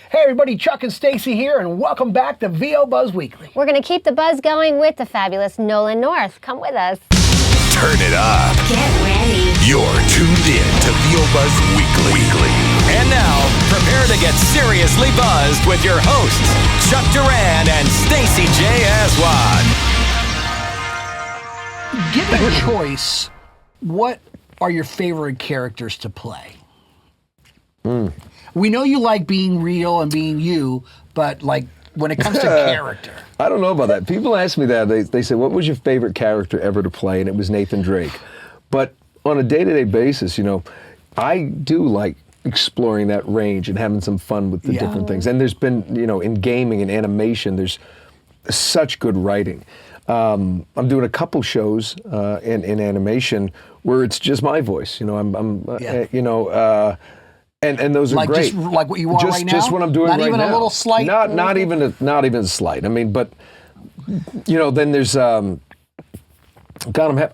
Hey everybody, Chuck and Stacey here, and welcome back to VO Buzz Weekly. We're going to keep the buzz going with the fabulous Nolan North. Come with us. Turn it up. Get ready. You're tuned in to VO Buzz Weekly. And now, prepare to get seriously buzzed with your hosts, Chuck Duran and Stacey J. Aswad. Given a choice, what are your favorite characters to play? We know you like being real and being you, but like when it comes to character. I don't know about that. People ask me that. They say, what was your favorite character ever to play? And it was Nathan Drake. But on a day-to-day basis, you know, I do like exploring that range and having some fun with the different things. And there's been, you know, in gaming and animation, there's such good writing. I'm doing a couple shows in animation where it's just my voice. You know, and those are like great. Just like what you are right now? Just what I'm doing right now. Not even a little slight? Not even a slight. I mean, but, you know, then there's, God,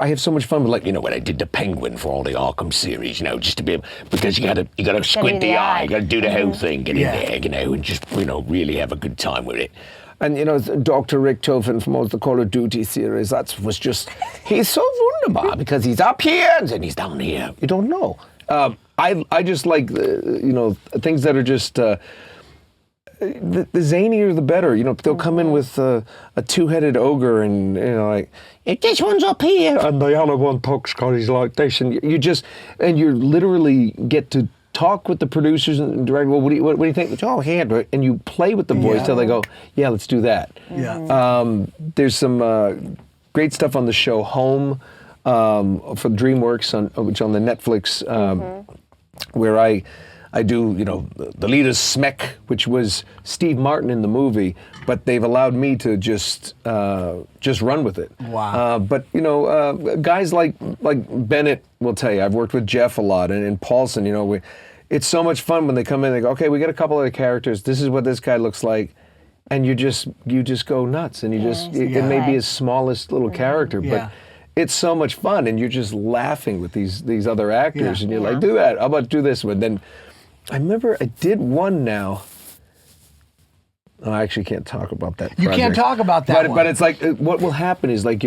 I have so much fun with, like, you know, when I did the Penguin for all the Arkham series, you know, just to be able, because you gotta squint the eye, you gotta do the whole thing, get in there, you know, and just, you know, really have a good time with it. And, you know, Dr. Richtofen from all the Call of Duty series, he's so wunderbar because he's up here and then he's down here. You don't know. I just like, you know, things that are just, the zanier the better. You know, they'll come in with a two-headed ogre and, you know, like, this one's up here. And the other one talks because he's like this. And you literally get to talk with the producers and direct. Well, what do you think? Oh, here, and you play with the voice till they go, yeah, let's do that. Yeah. There's some great stuff on the show Home for DreamWorks, which on the Netflix, where I do, you know, the lead is Smek, which was Steve Martin in the movie, but they've allowed me to just run with it. Wow. But you know, guys like Bennett will tell you. I've worked with Jeff a lot, and Paulson. You know, it's so much fun when they come in. They go, okay, we got a couple of the characters. This is what this guy looks like, and you just go nuts, and it may be his smallest little character, but it's so much fun, and you're just laughing with these other actors, and you're like, do that. How about do this one? Then I remember I did one now. Oh, I actually can't talk about that project. You can't talk about that one. But it's like, what will happen is like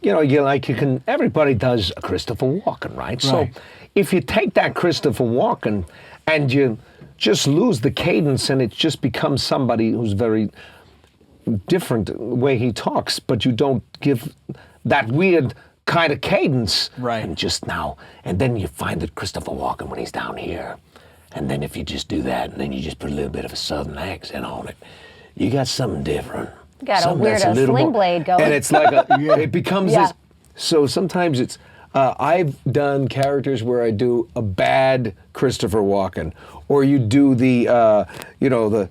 everybody does a Christopher Walken, right? So if you take that Christopher Walken and you just lose the cadence and it just becomes somebody who's very different way he talks, but you don't give that weird kind of cadence. Right. And then you find that Christopher Walken when he's down here. And then if you just do that, and then you just put a little bit of a southern accent on it, you got something different. You got a weirdo sling blade going. And it's like it becomes this. So sometimes it's, I've done characters where I do a bad Christopher Walken, or you do the, you know, the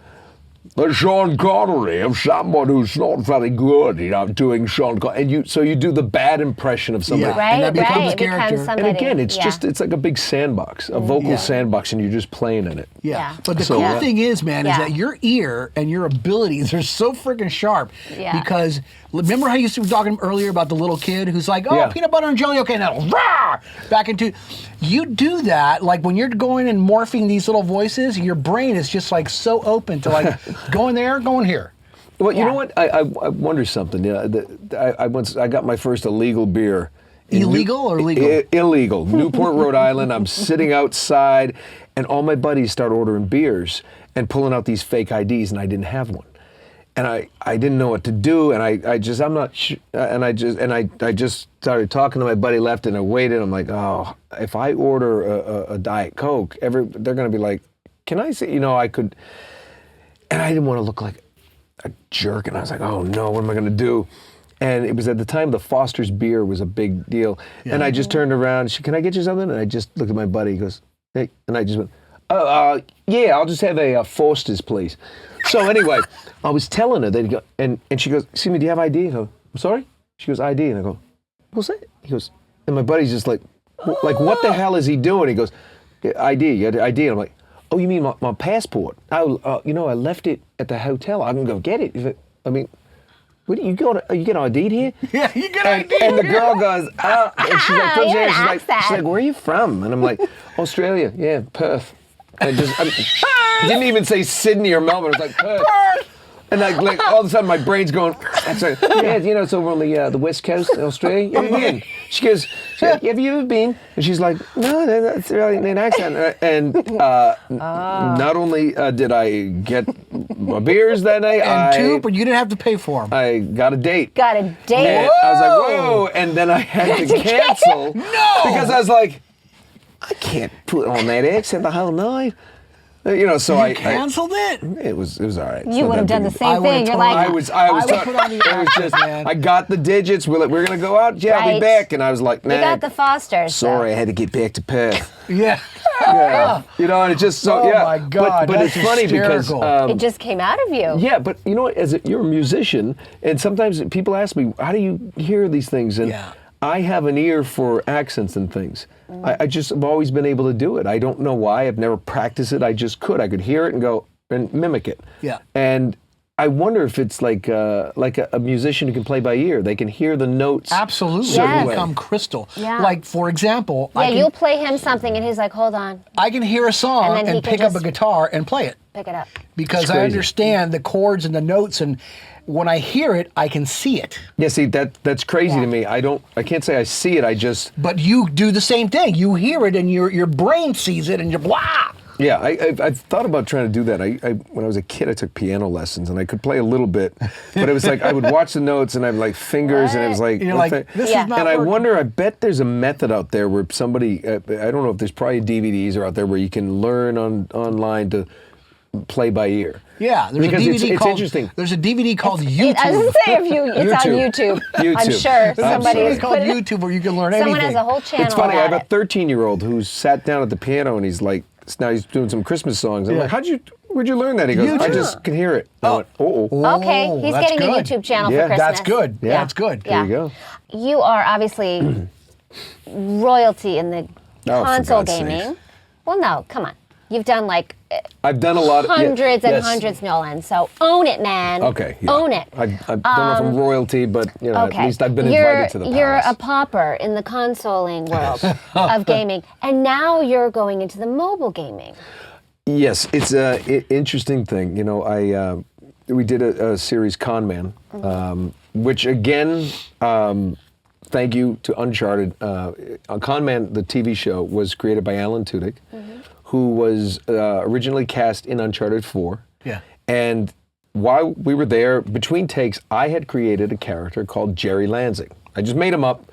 Sean Connery of someone who's not very good, you know, doing Sean Connery. And you do the bad impression of somebody. Yeah. And that becomes character. And again, it's like a big sandbox, a vocal sandbox, and you're just playing in it. Yeah. But the cool thing is, man, is that your ear and your abilities are so freaking sharp. Yeah. Because remember how you were talking earlier about the little kid who's like, peanut butter and jelly, okay, now rah! Back into, you do that, like when you're going and morphing these little voices, your brain is just like so open to like going there, going here. Well, you know what? I wonder something. I got my first illegal beer. Illegal or legal? Illegal. Newport, Rhode Island. I'm sitting outside, and all my buddies start ordering beers and pulling out these fake IDs, and I didn't have one. And I didn't know what to do, and I just started talking to my buddy left, and I waited. I'm like, oh, if I order a Diet Coke, they're gonna be like, can I say, you know, I could, and I didn't want to look like a jerk, and I was like, oh no, what am I gonna do? And it was at the time the Foster's beer was a big deal, and I just turned around. She, can I get you something? And I just looked at my buddy. He goes, hey, and I just went, yeah, I'll just have a Foster's, please. So anyway, I was telling her that, and she goes, excuse me, do you have ID? I go, I'm sorry? She goes, ID. And I go, what's that? He goes, and my buddy's just like what the hell is he doing? He goes, ID, you got ID. And I'm like, oh, you mean my passport? Oh, you know, I left it at the hotel. I can go get it. I mean, what, you get ID'd here? Yeah, you get ID'd And the girl goes, oh, and she's like, You're an she's like, where are you from? And I'm like, Australia, yeah, Perth. I didn't even say Sydney or Melbourne. It was like Perth. And like all of a sudden my brain's going, yeah, you know, it's over on the West Coast in Australia. You ever been? She goes, have you ever been? And she's like, no, that's really an accent. And not only did I get my beers that night, but you didn't have to pay for them. I got a date. Got a date. And I was like, whoa. And then I had to cancel. No! Because I was like, I can't put on that accent the whole night. You know, so I canceled it. It was all right. You would have done the same thing. You're like, I was put on the accent, man. I got the digits. We're gonna go out. Yeah, I'll be back. And I was like, nah. You got the Fosters. Sorry, I had to get back to Perth. Yeah. Yeah. You know, and it just so oh my God, but it's funny hysterical. because it just came out of you. Yeah, but you know, you're a musician, and sometimes people ask me, how do you hear these things? And I have an ear for accents and things. I just have always been able to do it. I don't know why. I've never practiced it. I just could. I could hear it and go and mimic it. Yeah. And I wonder if it's like a musician who can play by ear. They can hear the notes. Absolutely. They become crystal. Yeah. Like, for example, you'll play him something and he's like, hold on. I can hear a song and pick up a guitar and play it. Pick it up. Because I understand the chords and the notes, and when I hear it, I can see it. Yeah, see, that's crazy to me. I can't say I see it, But you do the same thing. You hear it and your brain sees it and you're blah. Yeah, I've thought about trying to do that. When I was a kid, I took piano lessons, and I could play a little bit, but it was like I would watch the notes, and I'd like fingers, and it was like, you're like, this is not And I working. wonder, I bet there's a method out there where somebody, I don't know if there's probably DVDs are out there where you can learn online to play by ear. Yeah, there's because a DVD it's called, interesting. There's a DVD called YouTube. I was going to say, it's on YouTube. I'm sure somebody is called YouTube where you can learn anything. Someone has a whole channel. It's funny. I have a 13-year-old who sat down at the piano and he's like, now he's doing some Christmas songs. I'm like, where'd you learn that? He goes, I just can hear it. I went, okay, he's getting a YouTube channel for Christmas. That's good. Yeah, that's good. There you go. You are obviously royalty in the console gaming. Sakes. Well, no, come on. You've done I've done a lot of hundreds and hundreds, Nolan. So own it, man. Okay, yeah. Own it. I don't know if I'm royalty, but at least I've been invited to the palace. You're a pauper in the consoling world of gaming, and now you're going into the mobile gaming. Yes, it's an interesting thing. You know, we did a series Conman, which again. Thank you to Uncharted. Conman, the TV show, was created by Alan Tudyk, who was originally cast in Uncharted 4. Yeah. And while we were there, between takes, I had created a character called Jerry Lansing. I just made him up.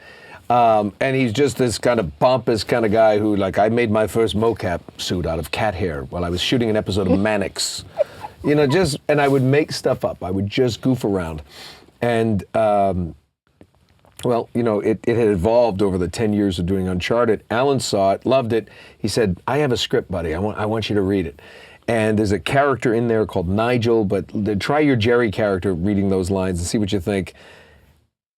And he's just this kind of pompous kind of guy who, I made my first mocap suit out of cat hair while I was shooting an episode of Mannix. You know, and I would make stuff up. I would just goof around. And... well, you know, it had evolved over the 10 years of doing Uncharted. Alan saw it, loved it. He said, I have a script, buddy. I want you to read it. And there's a character in there called Nigel, but try your Jerry character reading those lines and see what you think.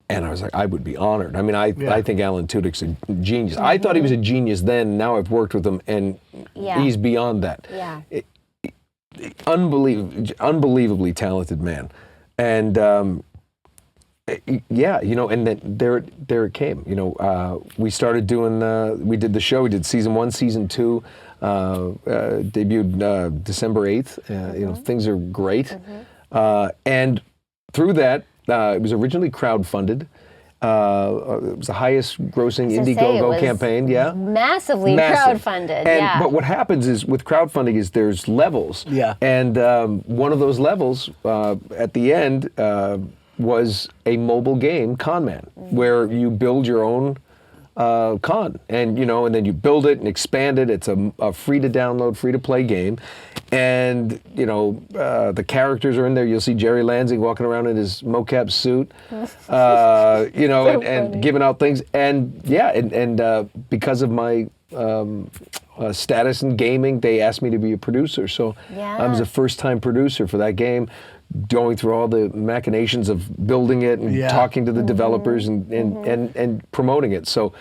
And I was like, I would be honored. I mean, I think Alan Tudyk's a genius. I thought he was a genius then. Now I've worked with him, and he's beyond that. Yeah. Unbelievably talented man. And... yeah, you know, and then there it came. You know, we started doing. We did the show. We did season 1, season 2. Debuted December 8th. You know, things are great. And through that, it was originally crowdfunded. It was the highest grossing Indiegogo campaign. Yeah, massively crowdfunded. But what happens is with crowdfunding is there's levels. Yeah. And one of those levels at the end. Was a mobile game, Conman, where you build your own con, and and then you build it and expand it. It's a free to download, free to play game, and the characters are in there. You'll see Jerry Lansing walking around in his mocap suit, and giving out things, and because of my status in gaming, they asked me to be a producer. So I was a first-time producer for that game. Going through all the machinations of building it and talking to the developers and promoting it. So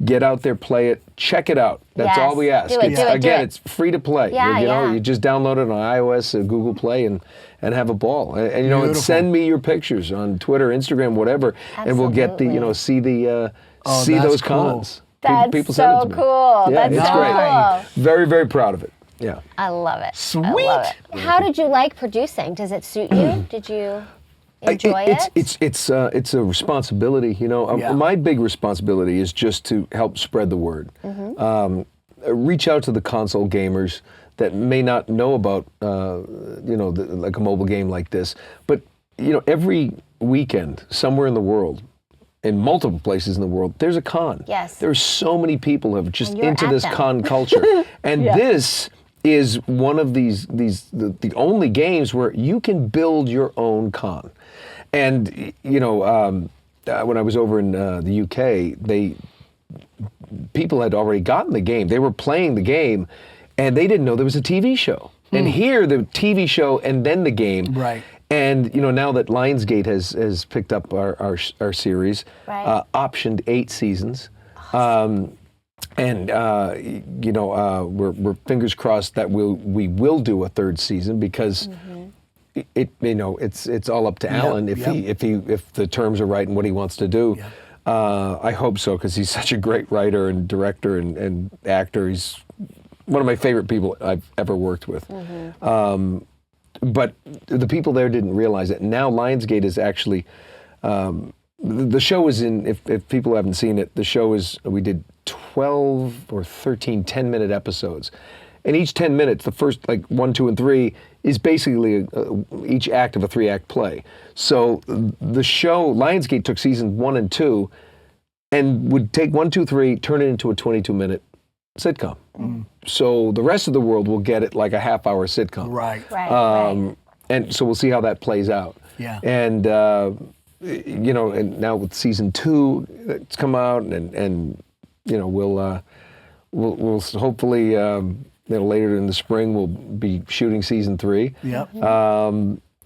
get out there, play it, check it out. That's all we ask. It's free to play. You just download it on iOS, Google Play, and have a ball. And and send me your pictures on Twitter, Instagram, whatever, and we'll get the see those cons. That's people send it to me. Cool. Yeah, That's it's so great. cool. Very, very proud of it. Yeah. I love it. Sweet. I love it. How did you like producing? Does it suit you? Did you enjoy it? It's a responsibility. You know, my big responsibility is just to help spread the word. Reach out to the console gamers that may not know about, like a mobile game like this. But, every weekend, somewhere in the world, in multiple places in the world, there's a con. Yes. There's so many people who have just And you're into at this them. con culture. And this is one of the only games where you can build your own con. And, when I was over in the UK, people had already gotten the game. They were playing the game, and they didn't know there was a TV show. And here, the TV show and then the game. Right. And now that Lionsgate has picked up our series, optioned 8 seasons, we're fingers crossed that we will do a 3rd season because it's all up to Alan if the terms are right and what he wants to do. Yeah. I hope so, because he's such a great writer and director and actor. He's one of my favorite people I've ever worked with. But the people there didn't realize it. Now Lionsgate is actually, the show is in, if people haven't seen it, the show is, we did 12 or 13 10-minute episodes. And each 10 minutes, the first 1, 2, and 3 is basically each act of a 3-act play. So the show, Lionsgate took season 1 and 2 and would take 1, 2, 3, turn it into a 22-minute sitcom. So the rest of the world will get it like a half-hour sitcom. Right. And so we'll see how that plays out. Yeah. And and now with season 2, it's come out, and we'll hopefully later in the spring we'll be shooting season 3. Yep.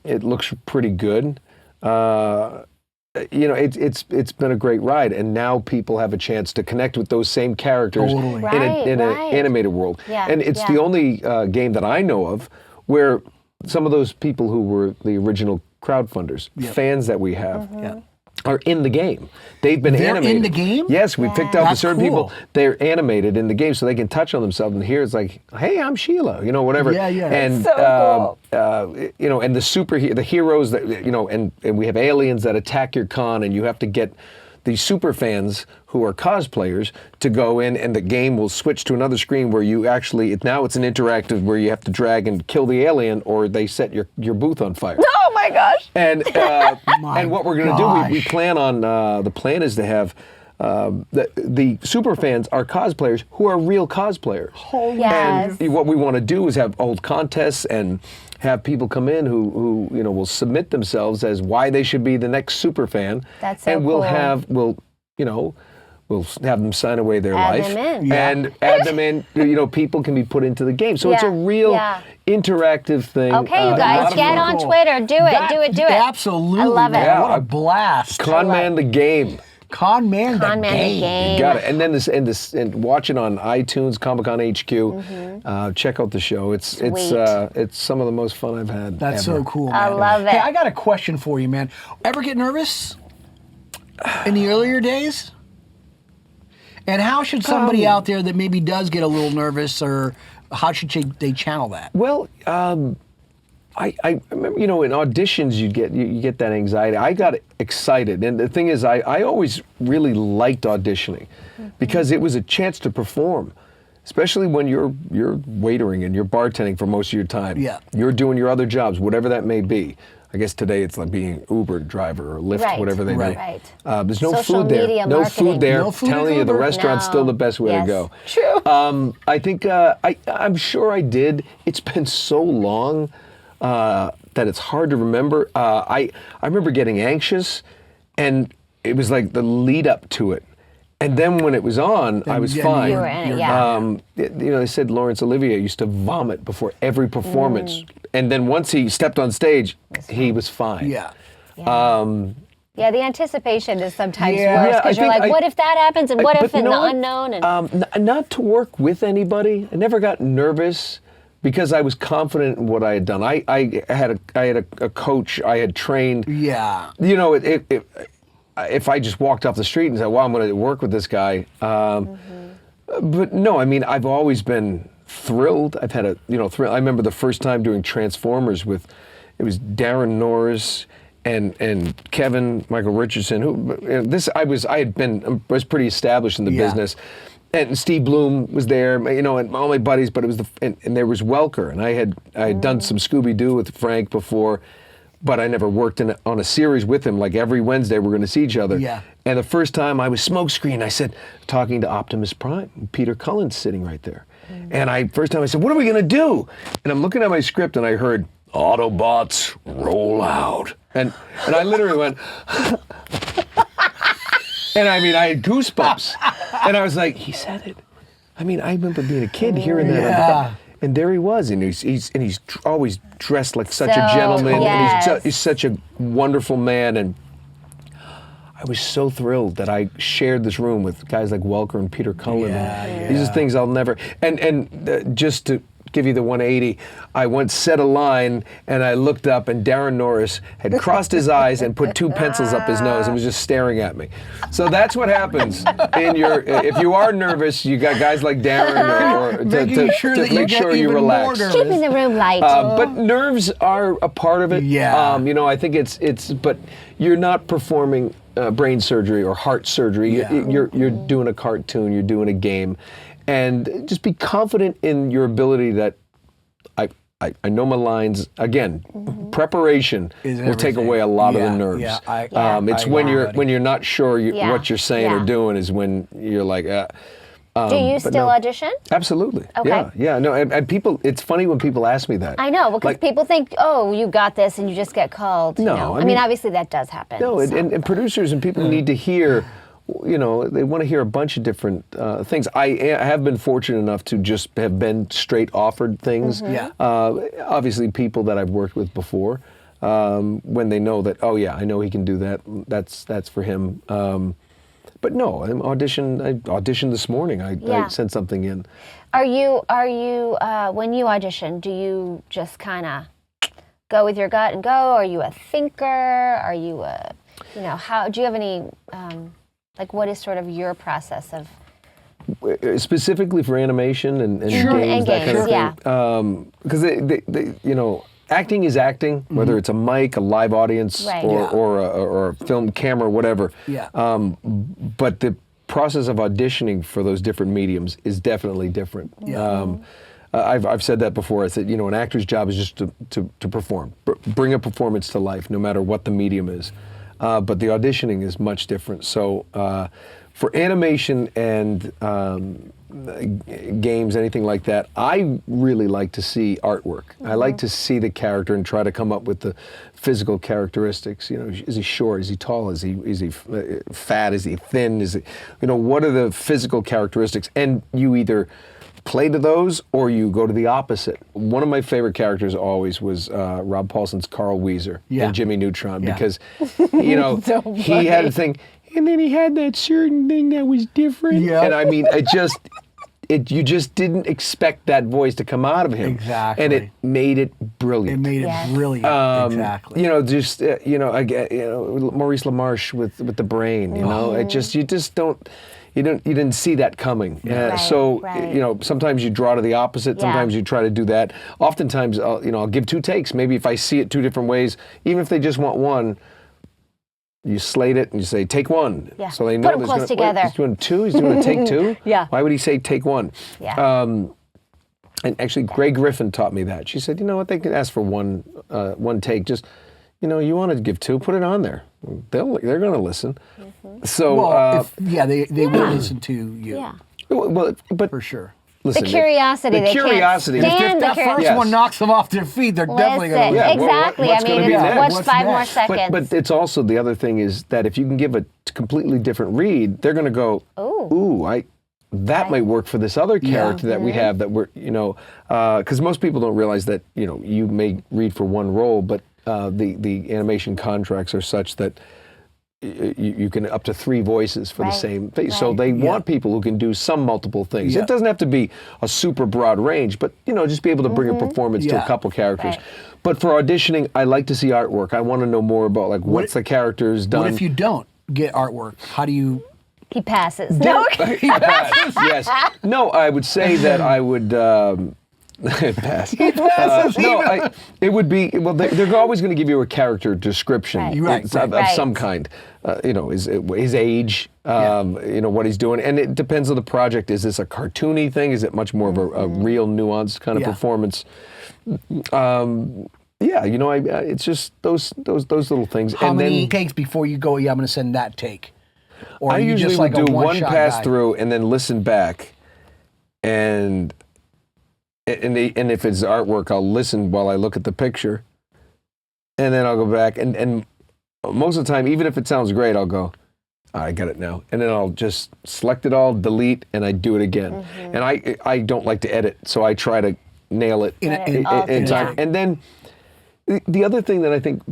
It looks pretty good. It's been a great ride, and now people have a chance to connect with those same characters Totally. in an animated world. Yeah, And it's the only game that I know of where some of those people who were the original crowdfunders, fans that we have, are in the game. They've been They're animated. in the game? Yes, we picked out That's certain cool. people. They're animated in the game, so they can touch on themselves. And here it's like, "Hey, I'm Sheila," whatever. Yeah. And So and the heroes that and we have aliens that attack your con, and you have to get these super fans who are cosplayers to go in, and the game will switch to another screen where you actually now it's an interactive where you have to drag and kill the alien, or they set your booth on fire. Oh my gosh. And and what we're going to do, we plan on the plan is to have the super fans are cosplayers who are real cosplayers. Oh, yes. And what we want to do is have old contests and have people come in who will submit themselves as why they should be the next super fan. That's so and we'll cool. we'll have them sign away their Add life them in. and add them in. People can be put into the game, so it's a real interactive thing. Okay, you A guys, lot of get fun. on Twitter. Do it. Absolutely. I love it. Man. Yeah. What a blast. Conman the game. Conman the game. You got it. And then and watch it on iTunes, Comic-Con HQ. Check out the show. It's some of the most fun I've had. That's ever. so cool, man. I love it. Hey, I got a question for you, man. Ever get nervous in the earlier days? And how should somebody out there that maybe does get a little nervous, or how should they channel that? Well, I remember, in auditions you get that anxiety. I got excited, and the thing is, I always really liked auditioning because it was a chance to perform, especially when you're waitering and you're bartending for most of your time. Yeah. You're doing your other jobs, whatever that may be. I guess today it's like being Uber driver or Lyft, whatever they may. Right. There's no Social food there. media No marketing. food there. No food Telling at you the Uber? restaurant's still the best way to go. True. I think I'm sure I did. It's been so long that it's hard to remember. I remember getting anxious, and it was like the lead up to it. And then when it was on, I was fine. You were in it, They said Laurence Olivier used to vomit before every performance. And then once he stepped on stage, he was fine. Yeah. Yeah, the anticipation is sometimes Yeah. worse because Yeah, you're like, what if that happens, and what if in the unknown? And not to work with anybody. I never got nervous because I was confident in what I had done. I had a coach I had trained. Yeah. If I just walked off the street and said, well, I'm going to work with this guy. But no, I mean, I've always been thrilled. I've had a thrill. I remember the first time doing Transformers it was Darren Norris and Kevin Michael Richardson. I was pretty established in the business. And Steve Bloom was there, and all my buddies, but it was and there was Welker, and I had done some Scooby-Doo with Frank before, but I never worked on a series with him. Like every Wednesday we're going to see each other. Yeah. And the first time I was smokescreen, I said, talking to Optimus Prime, Peter Cullen's sitting right there. And first time I said, what are we going to do? And I'm looking at my script and I heard, Autobots, roll out. And I literally went, and I had goosebumps. And I was like, he said it. I remember being a kid hearing that. Yeah. And there he was, and he's always dressed like such a gentleman, and he's such a wonderful man. And I was so thrilled that I shared this room with guys like Welker and Peter Cullen. These are things I'll never. And just to give you the 180, I once said a line, and I looked up, and Darren Norris had crossed his eyes and put 2 pencils up his nose and was just staring at me. So that's what happens if you are nervous, you got guys like Darren to make sure you relax. Keeping the room light. But nerves are a part of it. Yeah. I think but you're not performing brain surgery or heart surgery. Yeah. You're doing a cartoon, you're doing a game. And just be confident in your ability that I know my lines. Again, preparation will take away a lot of the nerves. Yeah, it's when you're not sure what you're saying or doing is when you're like. Do you still audition? Absolutely. Okay. Yeah. No, and people. It's funny when people ask me that. I know, because people think, oh, you got this, and you just get called. No, I mean, obviously that does happen. No, and producers and people need to hear. They want to hear a bunch of different things. I have been fortunate enough to just have been straight offered things. Yeah. Obviously, people that I've worked with before, when they know that, oh yeah, I know he can do that. That's for him. But no, I auditioned this morning. I sent something in. Are you when you audition, do you just kind of go with your gut and go? Are you a thinker? Are you how do you have any? What is sort of your process of specifically for animation and games, that kind of thing? Because acting is acting, whether it's a mic, a live audience, or a film camera, whatever. Yeah. But the process of auditioning for those different mediums is definitely different. Yeah. I've said that before. I said, an actor's job is just to perform, bring a performance to life, no matter what the medium is. But the auditioning is much different. So for animation and games, anything like that, I really like to see artwork. I like to see the character and try to come up with the physical characteristics. Is he short? Is he tall? Is he fat? Is he thin? What are the physical characteristics? And you either play to those or you go to the opposite. One of my favorite characters always was Rob Paulson's Carl Weezer in Jimmy Neutron because, he had a thing, and then he had that certain thing that was different. Yeah. And you just didn't expect that voice to come out of him. Exactly. And it made it brilliant. Brilliant. Exactly. Maurice LaMarche with the brain. You didn't see that coming. Sometimes you draw to the opposite. Sometimes you try to do that. Oftentimes, I'll give 2 takes. Maybe if I see it 2 different ways, even if they just want one, you slate it and you say, take 1. Yeah. So they know put them close together. He's doing 2? He's doing a take 2? Yeah. Why would he say take 1? Yeah. And actually, Greg Griffin taught me that. She said, you know what, they can ask for one take. Just, you want to give 2, put it on there. They're going to listen. Mm-hmm. So, they will listen to you. Yeah. Well, but for sure. Listen, the curiosity. The curiosity. If that first one knocks them off their feet, they're definitely going to listen. Exactly. What's 5 more seconds? But it's also the other thing is that if you can give a completely different read, they're going to go, that might work for this other character that we have that we're, because most people don't realize that, you may read for one role, but the animation contracts are such that you can up to 3 voices for the same thing. Right. So they want people who can do some multiple things. It doesn't have to be a super broad range, but just be able to bring a performance to a couple characters. Right. But for auditioning, I like to see artwork. I want to know more about what's the characters done. What if you don't get artwork? How do you He passes. No. He passes. Yes. No, I would say that I would pass. He passes. It would be, well, they're always going to give you a character description of some kind. His age, what he's doing. And it depends on the project. Is this a cartoony thing? Is it much more of a real nuanced kind of performance? It's just those little things. How many takes before you go, I'm going to send that take? Or I usually would do one pass through and then listen back, and if it's artwork, I'll listen while I look at the picture, and then I'll go back, and most of the time, even if it sounds great, I'll go, I got it now, and then I'll just select it all, delete, and I do it again. And I don't like to edit, so I try to nail it in time. And then the other thing that I think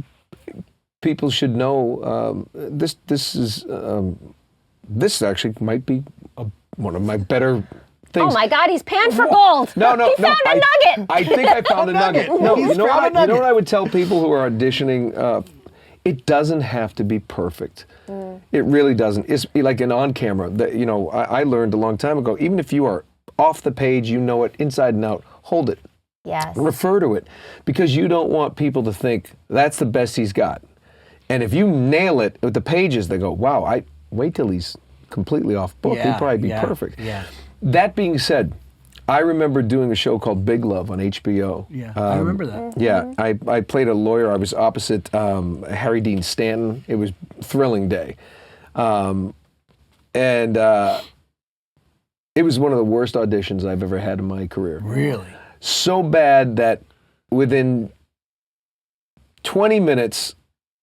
people should know, this actually might be one of my better things. Oh my God, he's panned for gold. No, he found a nugget. I think I found a nugget. No, you know what I would tell people who are auditioning? It doesn't have to be perfect. It really doesn't. It's like an on camera. I learned a long time ago, even if you are off the page, you know it inside and out, hold it. Yes. Refer to it, because you don't want people to think that's the best he's got. And if you nail it with the pages, they go, wow, I wait till he's completely off book. He'd probably be perfect. Yeah. That being said, I remember doing a show called Big Love on HBO. Yeah, I remember that. Yeah, I played a lawyer. I was opposite Harry Dean Stanton. It was a thrilling day. And it was one of the worst auditions I've ever had in my career. Really? So bad that within 20 minutes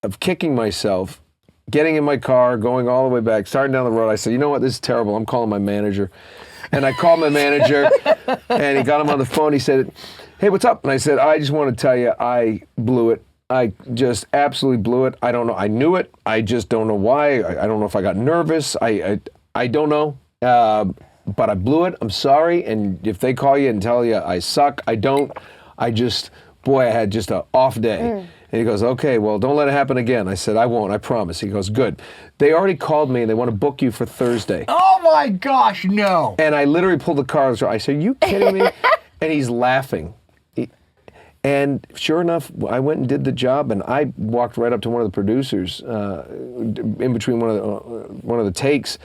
of kicking myself, getting in my car, going all the way back, starting down the road, I said, you know what, this is terrible. I'm calling my manager. And I called my manager, and he got him on the phone. He said, hey, what's up? And I said, I just want to tell you, I blew it. I just absolutely blew it. I don't know. I knew it. I just don't know why. I don't know if I got nervous. I don't know. But I blew it. I'm sorry. And if they call you and tell you I suck, I don't. I had just an off day. And he goes, okay, well, don't let it happen again. I said, I won't, I promise. He goes, good. They already called me and they want to book you for Thursday. Oh my gosh, no. And I literally pulled the car. I said, are you kidding me? And he's laughing. And sure enough, I went and did the job, and I walked right up to one of the producers in between one of the takes.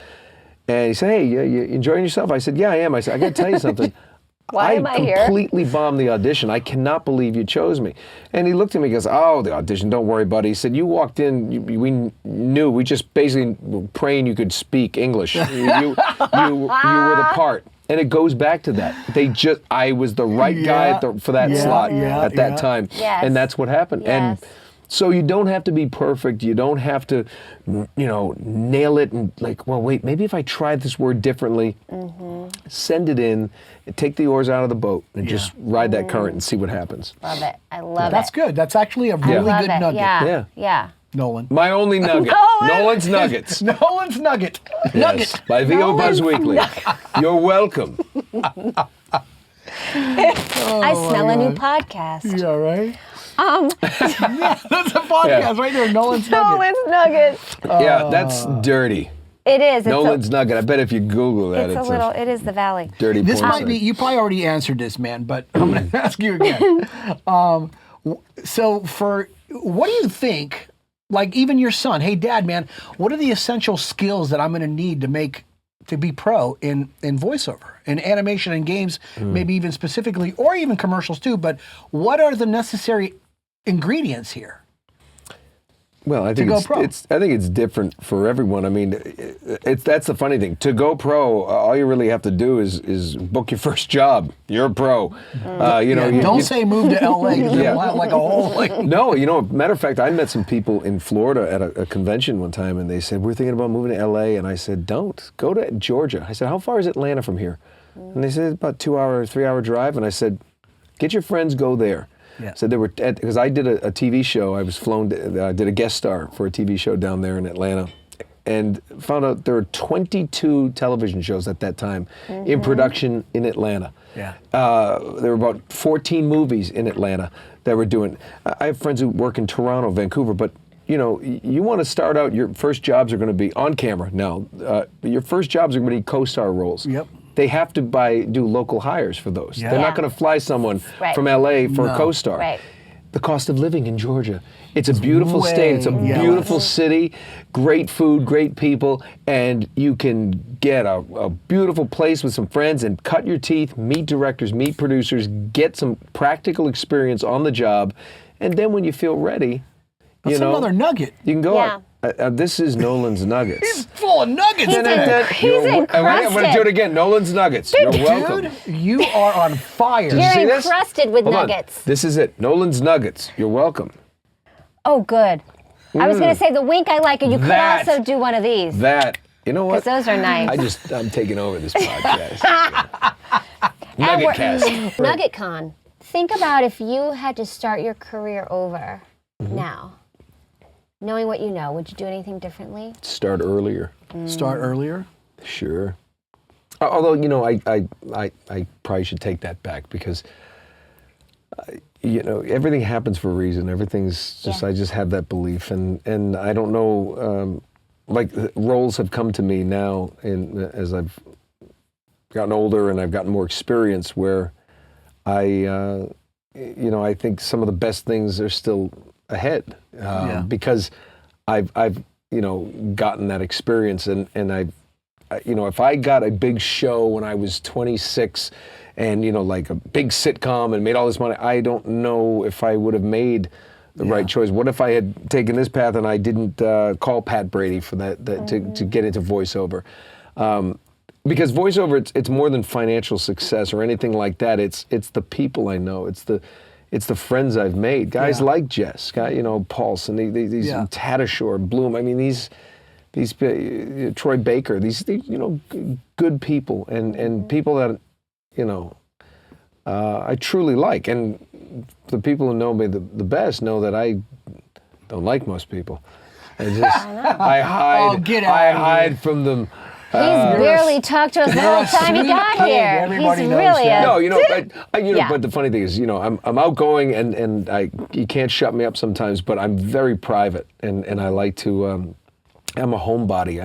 And he said, hey, you enjoying yourself? I said, yeah, I am. I said, I got to tell you something. Why am I here? I completely bombed the audition. I cannot believe you chose me. And he looked at me and goes, oh, the audition, don't worry, buddy. He said, you walked in, we just basically were praying you could speak English. You were the part. And it goes back to that. I was the right guy for that slot at that time. Yes. And that's what happened. Yes. And so you don't have to be perfect. You don't have to, nail it and well, wait, maybe if I tried this word differently, send it in, and take the oars out of the boat and just ride that current and see what happens. Love it. I love it. That's good. That's actually a really good nugget. Yeah. Nolan. My only nugget. Nolan's Nuggets. Nolan's Nugget. Yes, by VO Buzz Weekly. You're welcome. I smell a new podcast. Yeah, right? That's a podcast right there, Nolan's Nugget. Nolan's Nuggets. Yeah, that's dirty. It is. Nolan's Nugget. I bet if you Google that, it is the valley. Dirty This porn might site. be, you probably already answered this, man, but I'm going to ask you again. So what do you think, like even your son, hey dad, man, what are the essential skills that I'm going to need to be pro in voiceover, in animation and games, maybe even specifically, or even commercials too, but what are the necessary ingredients here? Well, I think it's different for everyone. I mean, that's the funny thing. To go pro, all you really have to do is book your first job. You're a pro. Don't say move to LA because you'll have like a whole No, matter of fact, I met some people in Florida at a convention one time, and they said, we're thinking about moving to LA, and I said, don't. Go to Georgia. I said, how far is Atlanta from here? And they said, about 3-hour drive, and I said, get your friends, go there. Yeah. So they were, because I did a TV show. I was flown. I did a guest star for a TV show down there in Atlanta, and found out there were 22 television shows at that time in production in Atlanta. Yeah. There were about 14 movies in Atlanta that were doing. I have friends who work in Toronto, Vancouver, but you want to start out, your first jobs are going to be on camera. Now, your first jobs are going to be co-star roles. Yep. They have to do local hires for those. Yeah. They're not going to fly someone from LA for a co-star. Right. The cost of living in Georgia. It's a beautiful state. It's a beautiful city. Great food, great people, and you can get a beautiful place with some friends and cut your teeth, meet directors, meet producers, get some practical experience on the job, and then when you feel ready, That's another nugget. you can go Yeah. on. This is Nolan's Nuggets. He's full of nuggets. He's encrusted. I'm going to do it again. Nolan's Nuggets. You're welcome. Dude, you are on fire. Did you see You're this? encrusted with Hold on. nuggets. This is it. Nolan's Nuggets. You're welcome. Oh, good. I was going to say the wink I like, and you could That- also do one of these. You know what? Because those are nice. I'm taking over this podcast. Nugget cast. Nugget Con. Think about if you had to start your career over now, knowing what you know, would you do anything differently? Start earlier. Start earlier. Sure. Although, I probably should take that back because, everything happens for a reason. Everything's just, I just have that belief. And I don't know, roles have come to me now as I've gotten older and I've gotten more experience where I think some of the best things are still ahead because I've gotten that experience and I've, if I got a big show when I was 26 and, like a big sitcom and made all this money, I don't know if I would have made the right choice. What if I had taken this path and I didn't call Pat Brady for that to get into voiceover? Because voiceover, it's more than financial success or anything like that. It's the people I know. It's the friends I've made. Guys like Jess, Pulse, and these Tatasciore, Bloom. I mean, these Troy Baker. These good people and people that I truly like. And the people who know me the best know that I don't like most people. I hide from them. He's barely talked to us the whole time he got here. Everybody He's knows really that. But the funny thing is, I'm outgoing and you can't shut me up sometimes, but I'm very private and I like to, I'm a homebody.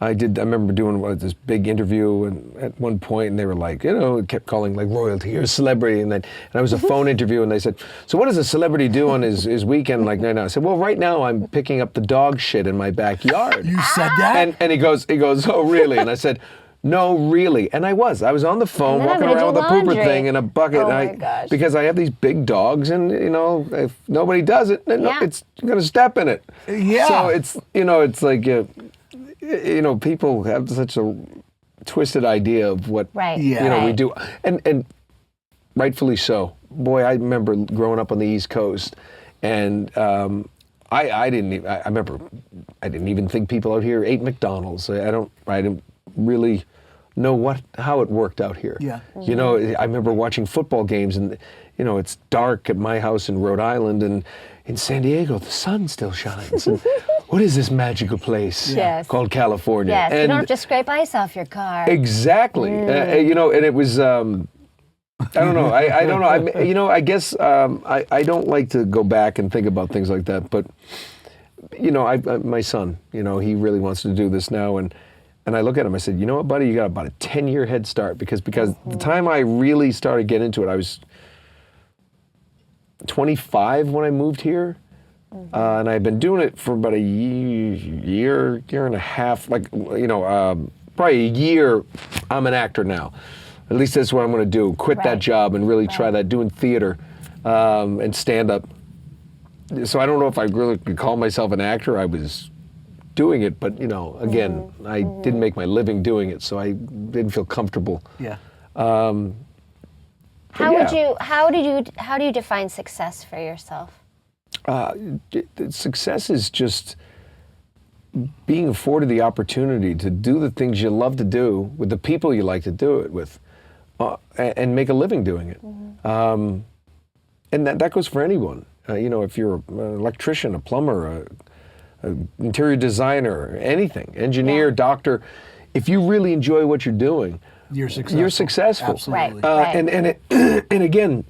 I remember doing this big interview and at one point and they were like, it kept calling like royalty or celebrity and I was a phone interview and they said, so what does a celebrity do on his weekend like now? I said, well, right now I'm picking up the dog shit in my backyard. You said that? And he goes, oh really? And I said, no, really. And I was on the phone And then walking I'm gonna around do with a pooper laundry. thing and a bucket. Oh and my gosh. Because I have these big dogs and, if nobody does it, then it's going to step in it. Yeah. So it's like, people have such a twisted idea of what we do, and rightfully so. Boy, I remember growing up on the East Coast, and I didn't even think people out here ate McDonald's. I didn't really know how it worked out here. Yeah. I remember watching football games, and it's dark at my house in Rhode Island, and in San Diego the sun still shines. And what is this magical place called California? Yes, and you don't have to scrape ice off your car. Exactly. And it was. I don't know. I don't know. I guess I don't like to go back and think about things like that. But my son, he really wants to do this now, and I look at him. I said, you know what, buddy, you got about a 10-year head start because the time I really started getting into it, I was 25 when I moved here. And I've been doing it for about a year and a half, probably a year. I'm an actor now. At least that's what I'm going to do. Quit that job and really try that, doing theater and stand-up. So I don't know if I really could call myself an actor. I was doing it, but, again, I didn't make my living doing it, so I didn't feel comfortable. Yeah. How do you define success for yourself? Success is just being afforded the opportunity to do the things you love to do with the people you like to do it with, and make a living doing it. And that goes for anyone. If you're an electrician, a plumber, an interior designer, anything, engineer, doctor, if you really enjoy what you're doing, You're successful. You're successful. Absolutely. Right. And again,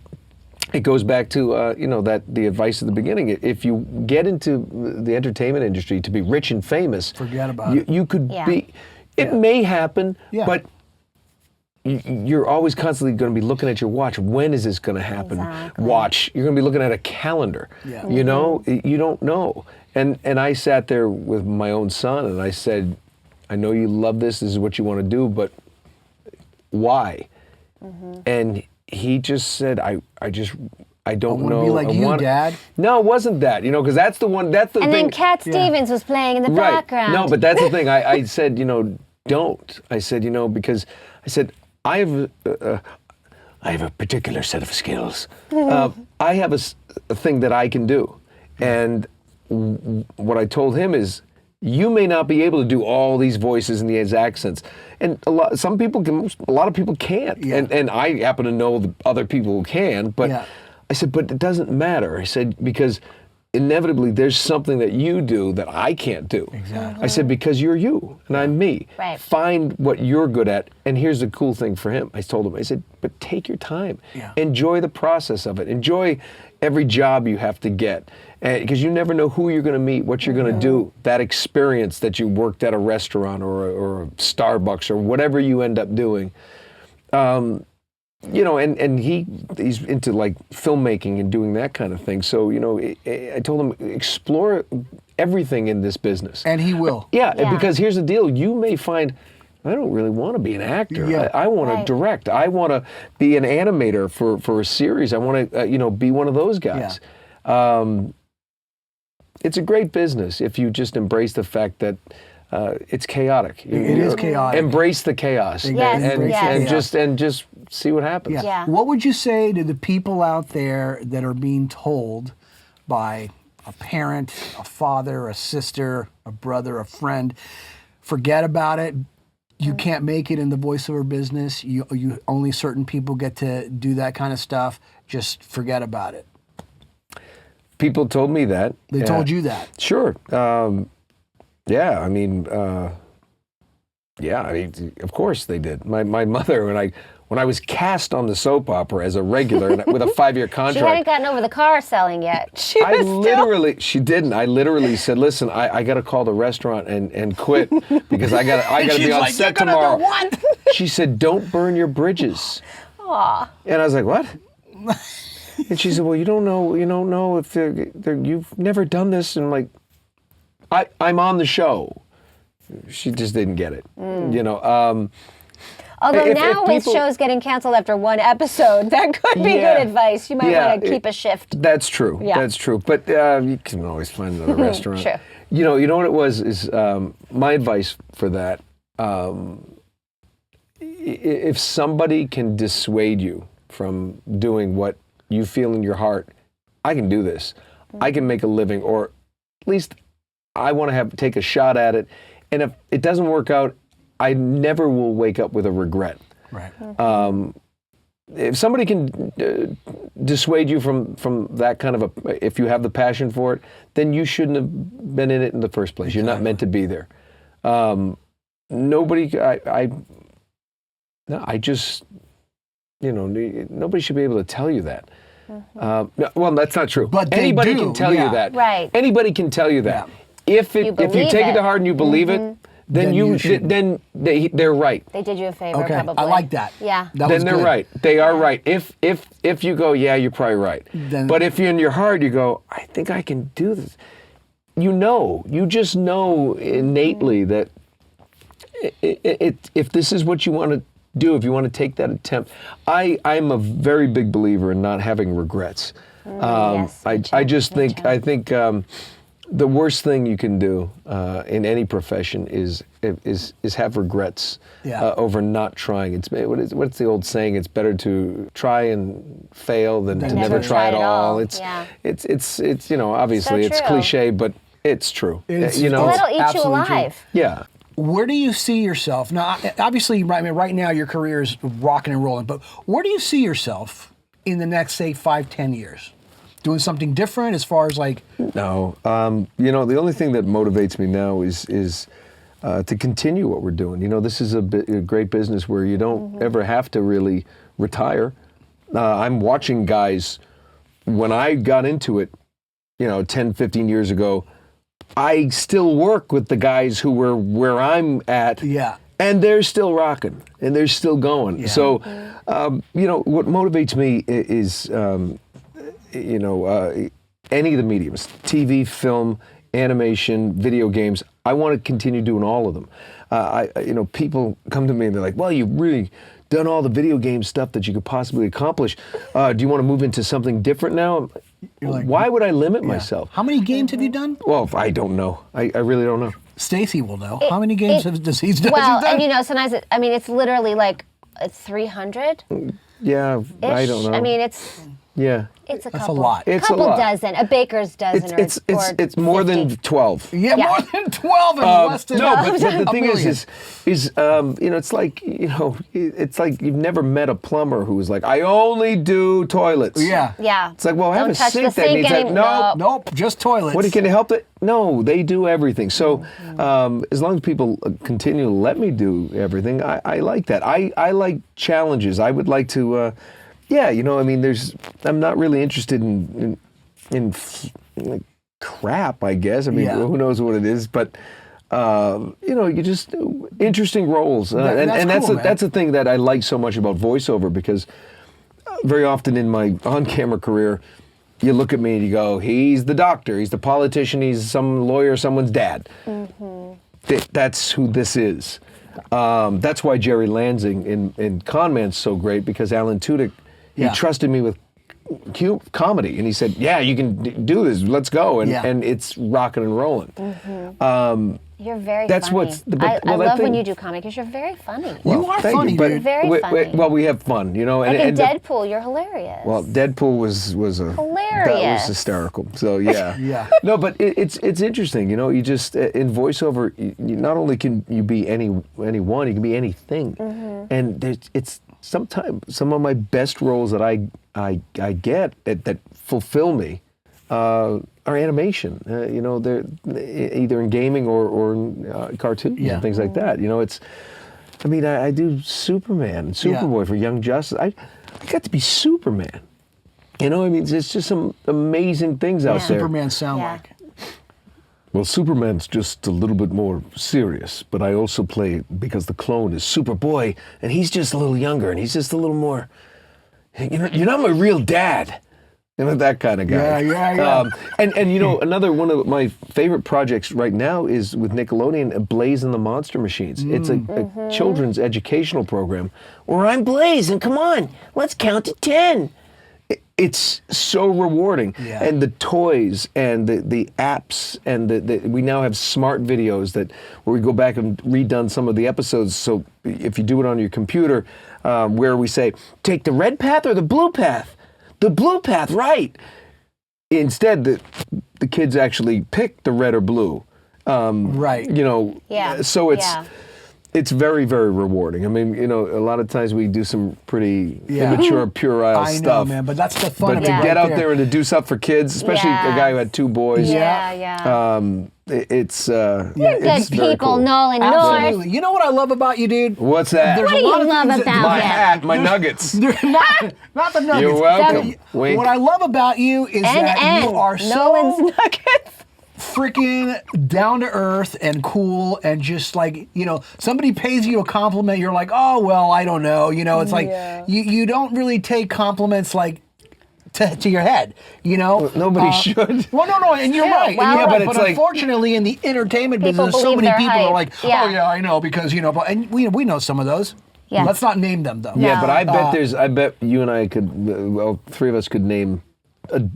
it goes back to that the advice at the beginning. If you get into the entertainment industry to be rich and famous, forget about it. You could be. It may happen, but you're always constantly going to be looking at your watch. When is this going to happen? Exactly. Watch. You're going to be looking at a calendar. Yeah. You know, you don't know. And I sat there with my own son, and I said, I know you love this. This is what you want to do, but why? And he just said, I don't know. I want to be like you, Dad. No, it wasn't that, because that's the one, that's the thing. And then Cat Stevens was playing in the background. No, but that's the thing. I said, don't. I said, because I said, I have a particular set of skills. I have a thing that I can do. And what I told him is, you may not be able to do all these voices and these accents. And a lot of people can't. Yeah. And I happen to know the other people who can, but I said, but it doesn't matter. I said, because inevitably there's something that you do that I can't do. Exactly. I said, because you're you and I'm me. Right. Find what you're good at. And here's the cool thing for him. I told him, I said, but take your time. Yeah. Enjoy the process of it. Enjoy every job you have to get. Because you never know who you're going to meet, what you're going to do. That experience that you worked at a restaurant or a Starbucks or whatever you end up doing. And he's into like filmmaking and doing that kind of thing. So, I told him, explore everything in this business. And he will. Yeah, because here's the deal. You may find, I don't really want to be an actor. Yeah. I want to direct. I want to be an animator for a series. I want to, be one of those guys. Yeah. It's a great business if you just embrace the fact that it's chaotic. It is chaotic. Embrace the chaos. Yes, and just see what happens. Yeah. What would you say to the people out there that are being told by a parent, a father, a sister, a brother, a friend, forget about it, you can't make it in the voiceover business, you only certain people get to do that kind of stuff, just forget about it? People told me that. They told you that? Sure. Of course they did. My mother, when I was cast on the soap opera as a regular and with a 5-year contract. She hadn't gotten over the car selling yet. She didn't. I literally said, listen, I got to call the restaurant and quit because I got to be on set tomorrow. She said, don't burn your bridges. Aw. And I was like, what? And she said, well, you don't know if you've never done this. And I'm like, I'm on the show. She just didn't get it, Although now with shows getting canceled after one episode, that could be good advice. You might want to keep a shift. That's true. Yeah. That's true. But you can always find another restaurant. Sure. You know what it was is my advice for that. If somebody can dissuade you from doing what you feel in your heart, I can do this. I can make a living, or at least I want to take a shot at it. And if it doesn't work out, I never will wake up with a regret. Right. If somebody can dissuade you from that kind of if you have the passion for it, then you shouldn't have been in it in the first place. Exactly. You're not meant to be there. Nobody should be able to tell you that. Well, that's not true. But anybody can tell you that. Right. Anybody can tell you that. Yeah. If you take it to heart and you believe it, then they're right. They did you a favor, okay. probably. I like that. Yeah. Then they're right. They are right. If you go, yeah, you're probably right. But if you're in your heart, you go, I think I can do this. You just know innately that if this is what you want to do, if you want to take that attempt, I'm a very big believer in not having regrets. Yes, I think the worst thing you can do in any profession is have regrets over not trying. What's the old saying? It's better to try and fail than to never try at all. It's obviously it's cliche, but it's true. That'll eat you alive. True. Yeah. Where do you see yourself? Now, obviously, right now your career is rocking and rolling, but where do you see yourself in the next, say, 5-10 years? Doing something different as far as like... No. The only thing that motivates me now is to continue what we're doing. This is a great business where you don't ever have to really retire. I'm watching guys when I got into it, 10, 15 years ago, I still work with the guys who were where I'm at. Yeah. And they're still rocking, and they're still going. Yeah. So, what motivates me is, any of the mediums, TV, film, animation, video games. I want to continue doing all of them. People come to me and they're like, well, you've really done all the video game stuff that you could possibly accomplish. Do you want to move into something different now? You're like, why would I limit myself? How many games have you done? Well, I don't know. I really don't know. Stacey will know. How many games does he done? Well, and sometimes it's literally like 300. Yeah, I don't know. I mean, it's. Yeah. It's a couple. That's a lot. It's couple a lot. dozen, a baker's dozen, it's more 50. than 12. Yeah, more than 12 and less than no, but the thing million. is it's like it's like you've never met a plumber who's like, I only do toilets. Yeah. Yeah. It's like, well, I have a touch sink the that sink needs that. Nope, just toilets. What can you help it? No, they do everything. So as long as people continue to let me do everything, I like that. I like challenges. I would like to. I'm not really interested in like crap, I guess. I mean, who knows what it is, but you just interesting roles, that's the thing that I like so much about voiceover, because very often in my on-camera career, you look at me and you go, he's the doctor, he's the politician, he's some lawyer, someone's dad. Mm-hmm. That's who this is. That's why Jerry Lansing in Conman's so great, because Alan Tudyk. He trusted me with comedy, and he said, "Yeah, you can do this. Let's go." And it's rocking and rolling. Mm-hmm. You're very funny. I love when you do comedy because you're very funny. Well, you are funny, You're very funny. Well, we have fun, Like in Deadpool, you're hilarious. Well, Deadpool was hilarious. That was hysterical. So yeah, yeah. No, but it's interesting. You just in voiceover, you not only can you be anyone, you can be anything, and it's. Sometimes some of my best roles that I get that fulfill me are animation. They're either in gaming or in cartoons and things like that. I do Superman and Superboy for Young Justice. I got to be Superman. It's just some amazing things out there. Superman sound like. Well, Superman's just a little bit more serious, but I also play because the clone is Superboy, and he's just a little younger, and he's just a little more, you're not my real dad. That kind of guy. Yeah. And another one of my favorite projects right now is with Nickelodeon, Blaze and the Monster Machines. It's a children's educational program where I'm Blaze, and come on, let's count to 10. It's so rewarding, and the toys and the apps, and we now have smart videos where we go back and redone some of the episodes. So if you do it on your computer, where we say, take the red path or the blue path, right? Instead, the kids actually pick the red or blue, right? So it's very, very rewarding. I mean, a lot of times we do some pretty immature, puerile stuff. I know, man, but that's the fun of it. But to get out there and to do stuff for kids, especially a guy who had 2 boys. It's You're it's good very people, cool. Nolan North. Absolutely. You know what I love about you, dude? What's that? What do you love about my him? hat, my nuggets. Not the nuggets. You're welcome. Wink. What I love about you is that you are Nolan's so nuggets. freaking down to earth and cool, and just like, somebody pays you a compliment, you're like, oh, well, I don't know. It's like you don't really take compliments like to your head, Nobody should. Well, no, and you're right. Well, but it's like, unfortunately, in the entertainment people business, so believe many their people hype. are like, Yeah. oh yeah, I know, because and we know some of those. Yeah. Let's not name them though. Yeah, but I bet you and I could, well, 3 of us could name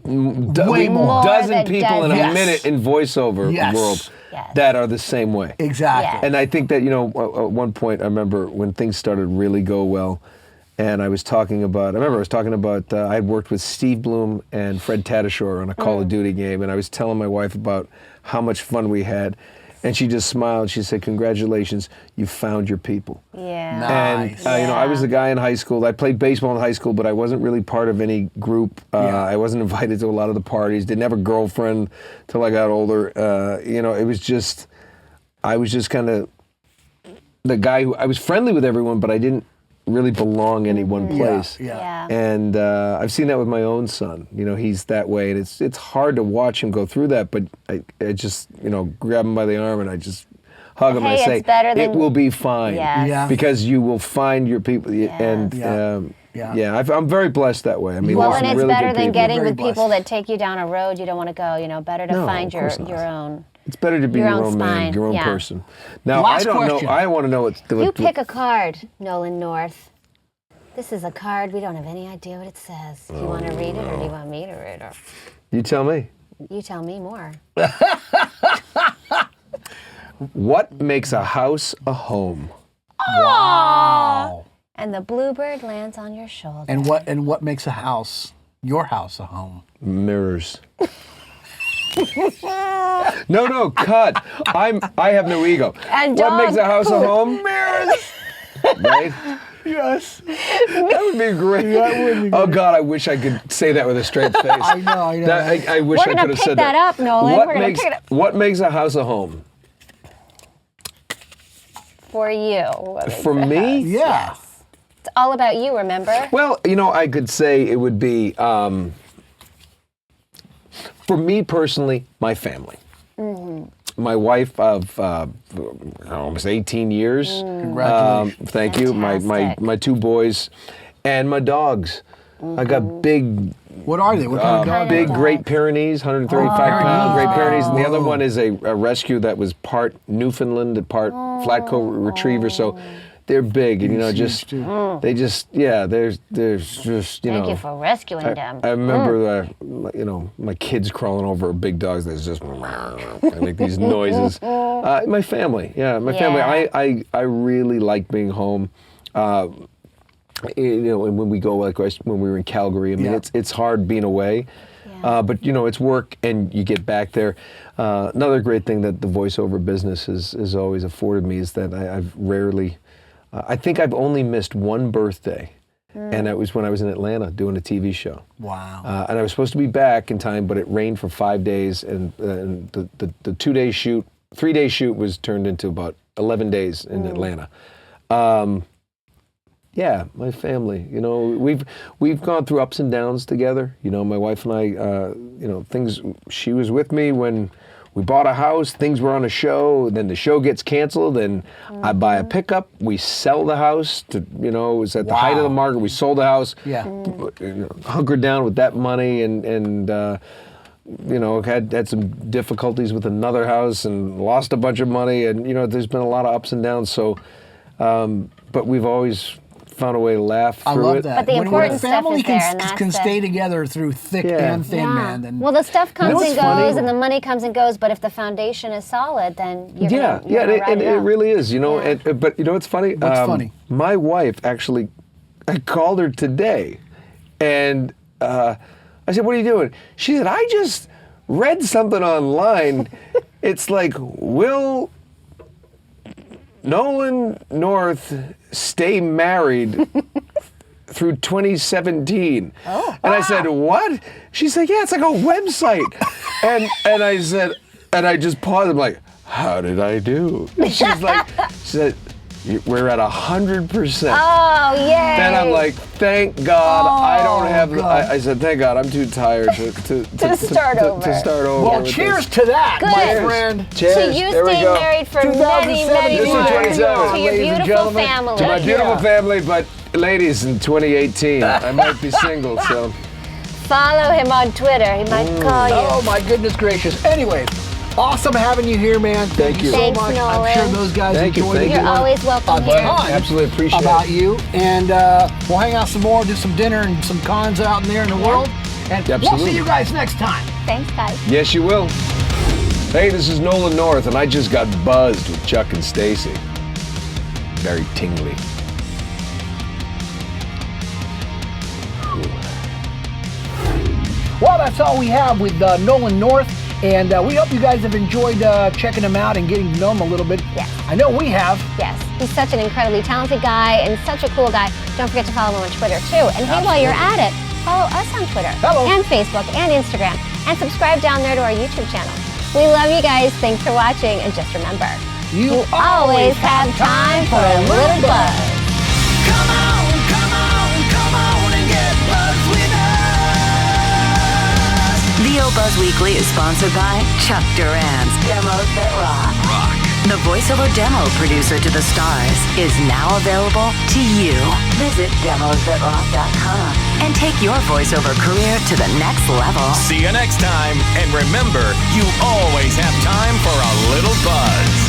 Way more. dozen people in a Yes. minute in voiceover world that are the same way. Exactly. And I think that, at one point, I remember when things started really go well, and I was talking about, I had worked with Steve Bloom and Fred Tatasciore on a Call of Duty game, and I was telling my wife about how much fun we had, and she just smiled. She said, congratulations, you found your people. Yeah. Nice. And, I was the guy in high school. I played baseball in high school, but I wasn't really part of any group. I wasn't invited to a lot of the parties. Didn't have a girlfriend till I got older. It was just, I was just kind of the guy who, I was friendly with everyone, but I didn't really belong any one place. Yeah. And I've seen that with my own son. You know, he's that way, and it's hard to watch him go through that. But I just, you know, grab him by the arm and I just hug him and I say, "It will be fine." Yes. Yeah. Because you will find your people. And I'm very blessed that way. I mean, Well, there's and some it's really better good than people. getting Very with people that take you down a road you don't want to go. You know, better to find of course not. your own. It's better to be your your own own man, spine. your own Yeah. person. Now, Last I don't question. know. I want to know what You pick a card, Nolan North. This is a card. We don't have any idea what it says. Do you want to read it, or do you want me to read it? You tell me. You tell me more. What makes a house a home? Wow. And the bluebird lands on your shoulder. And what makes a house, your house, a home? Mirrors. No, cut. I have no ego. And what dog makes a house a poop. home? Mirrors. Right? Yes. That would be great. That would be Oh God, I wish I could say that with a straight face. I know. I wish We're I gonna could have pick said that up, Nolan. What We're gonna makes pick it up. what makes a house a home? For you. What makes For a me? house? Yeah. It's all about you, remember? Well, you know, I could say it would be, for me personally, my family. My wife of almost 18 years. Congratulations. Thank you. My two boys and my dogs. I got big, What are they? What kind of dog? big dogs? Great Pyrenees, 135 pound Great Pyrenees. And the other Whoa. one is a rescue that was part Newfoundland and part flat-coat retriever. So they're big, and you know, just they just there's just you Thank know. you for rescuing them. I remember, you know, my kids crawling over big dogs. That's just I make these noises. My family, my family. I really like being home. You know, and when we go, like when we were in Calgary, I mean, it's hard being away. But you know, it's work, and you get back there. Another great thing that the voiceover business has always afforded me is that I've rarely. I think I've only missed one birthday, and that was when I was in Atlanta doing a TV show. Wow. And I was supposed to be back in time, but it rained for 5 days, and the 2-day shoot, 3-day shoot was turned into about 11 days in Atlanta. Yeah, my family. You know, we've gone through ups and downs together. You know, my wife and I. You know, things. She was with me when we bought a house. Things were on a show. Then the show gets canceled, and I buy a pickup. We sell the house. It was at the height of the market. We sold the house. Yeah. Hunkered down with that money, and you know, had some difficulties with another house, and lost a bunch of money. And you know, there's been a lot of ups and downs. So, but we've always found a way to laugh through I love it. that. But the when important a stuff family is there, and that's can stay together through thick and thin, man. Then Well, the stuff comes what's and goes, funny? and the money comes and goes. But if the foundation is solid, then you're gonna ride it out. really is. You know, but you know what's funny? What's funny? My wife actually, I called her today, and I said, "What are you doing?" She said, "I just read something online. It's like, will Nolan North stay married through 2017?" And I said, "What?" She said, "Yeah, it's like a website." and I said, and I just paused. I'm like, "How did I do?" She said, "We're at 100%." Oh, yay! Then I'm like, "Thank God I don't have." God. I said, "Thank God I'm too tired to start over." To start over. well, with cheers this. to that, my Good. friend. Cheers. To you There we staying go. married for many, 2017. many This is years. 27, To your ladies and beautiful gentlemen. family. To my beautiful family, but ladies, in 2018, I might be single, so. Follow him on Twitter. He might call you. Oh my goodness gracious. Anyways, awesome having you here, man. Thank you so Thanks, much. Nolan. I'm sure those guys Thank you, enjoyed thank it. you. You're always welcome a here. ton Absolutely appreciate about it. you, and we'll hang out some more, do some dinner and some cons out in there in the world, and we'll Absolutely. see you guys next time. Thanks, guys. Yes, you will. Hey, this is Nolan North, and I just got buzzed with Chuck and Stacey. Very tingly. Well, that's all we have with Nolan North, and we hope you guys have enjoyed checking him out and getting to know him a little bit. Yes. I know we have. Yes, he's such an incredibly talented guy and such a cool guy. Don't forget to follow him on Twitter, too. And hey, while you're at it, follow us on Twitter Hello. and Facebook and Instagram. And subscribe down there to our YouTube channel. We love you guys. Thanks for watching. And just remember, You always have time for a little buzz. Come on! VoBuzz Weekly is sponsored by Chuck Duran's Demos That Rock. The voiceover demo producer to the stars is now available to you. Visit demosthatrock.com and take your voiceover career to the next level. See you next time. And remember, you always have time for a little buzz.